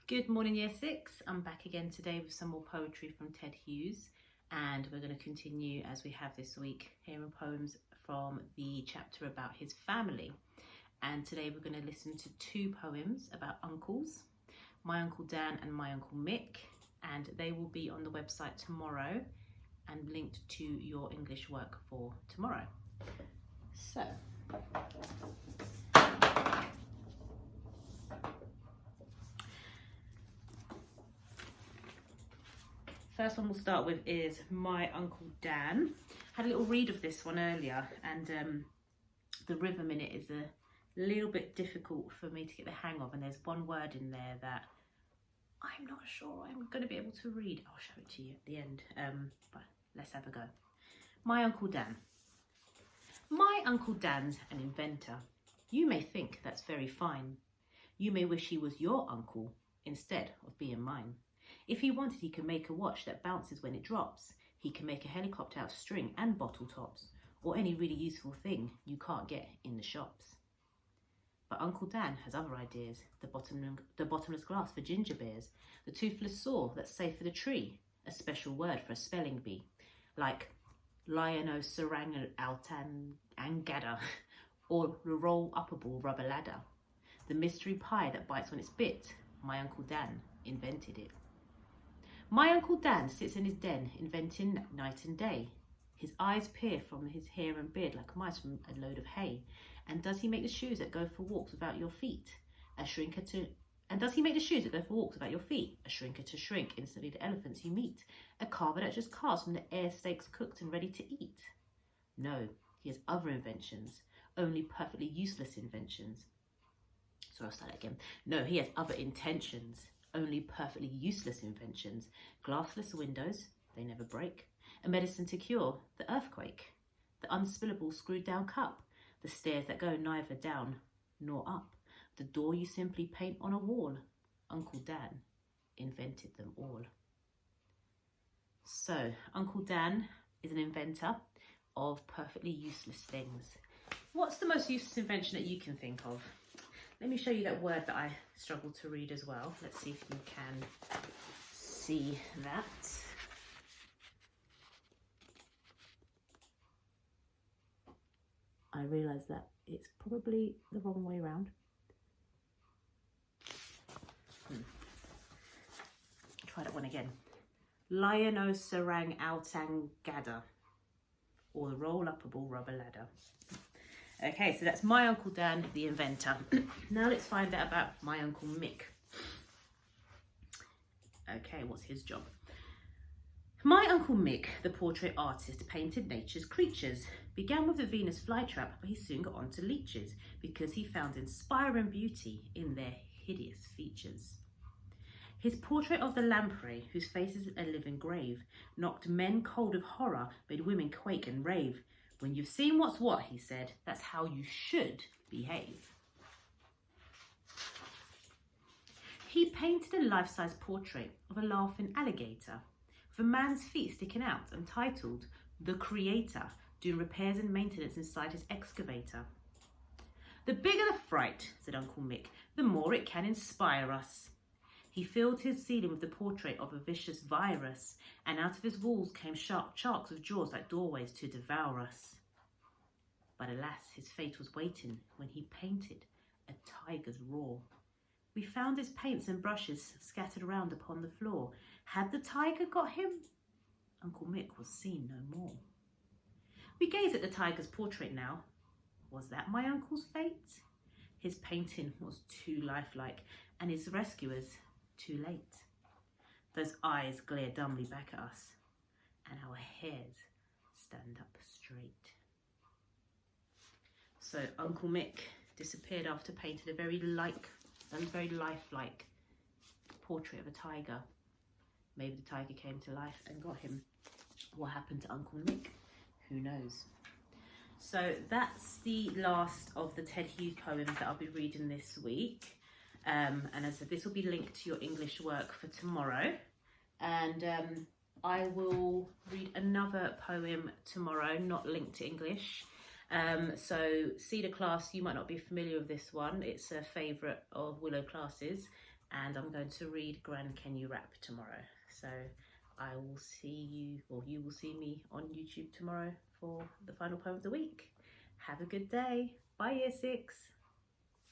Good morning, Year 6. I'm back again today with some more poetry from Ted Hughes, and we're going to continue as we have this week, hearing poems from the chapter about his family. And today we're going to listen to two poems about uncles, my Uncle Dan and my Uncle Mick, and they will be on the website tomorrow and linked to your English work for tomorrow. So, first one we'll start with is My Uncle Dan. Had a little read of this one earlier, and the rhythm in it is a little bit difficult for me to get the hang of, and there's one word in there that I'm not sure I'm going to be able to read. I'll show it to you at the end, but let's have a go. My Uncle Dan. My Uncle Dan's an inventor. You may think that's very fine. You may wish he was your uncle instead of being mine. If he wanted, he could make a watch that bounces when it drops. He can make a helicopter out of string and bottle tops, or any really useful thing you can't get in the shops. But Uncle Dan has other ideas. The bottomless glass for ginger beers, the toothless saw that's safe for the tree, a special word for a spelling bee, like lion-o sarang altan angada, or roll-uppable rubber ladder. The mystery pie that bites when it's bit, my Uncle Dan invented it. My Uncle Dan sits in his den, inventing night and day. His eyes peer from his hair and beard like mice from a load of hay. And does he make the shoes that go for walks without your feet? And does he make the shoes that go for walks without your feet? A shrinker to shrink instantly the elephants you meet. A carver that just carves from the air steaks cooked and ready to eat. No, he has other inventions, only perfectly useless inventions. So I'll start that again. No, he has other intentions, only perfectly useless inventions. Glassless windows, they never break. A medicine to cure the earthquake. The unspillable screwed down cup. The stairs that go neither down nor up. The door you simply paint on a wall. Uncle Dan invented them all. So, Uncle Dan is an inventor of perfectly useless things. What's the most useless invention that you can think of? Let me show you that word that I struggled to read as well. Let's see if you can see that. I realise that it's probably the wrong way around. Try that one again. Lion-o sarang outang gada, or the roll-uppable rubber ladder. Okay, so that's my Uncle Dan, the inventor. Now let's find out about my Uncle Mick. Okay, what's his job? My Uncle Mick, the portrait artist, painted nature's creatures. Began with the Venus flytrap, but he soon got on to leeches because he found inspiring beauty in their hideous features. His portrait of the lamprey, whose face is a living grave, knocked men cold with horror, made women quake and rave. When you've seen what's what, he said, that's how you should behave. He painted a life-size portrait of a laughing alligator, with a man's feet sticking out, and titled The Creator, doing repairs and maintenance inside his excavator. The bigger the fright, said Uncle Mick, the more it can inspire us. He filled his ceiling with the portrait of a vicious virus, and out of his walls came sharp sharks with jaws like doorways to devour us. But alas, his fate was waiting when he painted a tiger's roar. We found his paints and brushes scattered around upon the floor. Had the tiger got him? Uncle Mick was seen no more. We gaze at the tiger's portrait now. Was that my uncle's fate? His painting was too lifelike, and his rescuers too late. Those eyes glare dumbly back at us, and our hairs stand up straight. So Uncle Mick disappeared after painting a very lifelike portrait of a tiger. Maybe the tiger came to life and got him. What happened to Uncle Mick? Who knows? So that's the last of the Ted Hughes poems that I'll be reading this week. And as I said, this will be linked to your English work for tomorrow. And I will read another poem tomorrow, not linked to English. So Cedar class, you might not be familiar with this one. It's a favourite of Willow classes. and I'm going to read Gran Can You Rap tomorrow. So I will see you, or you will see me on YouTube tomorrow for the final poem of the week. Have a good day. Bye, Year 6.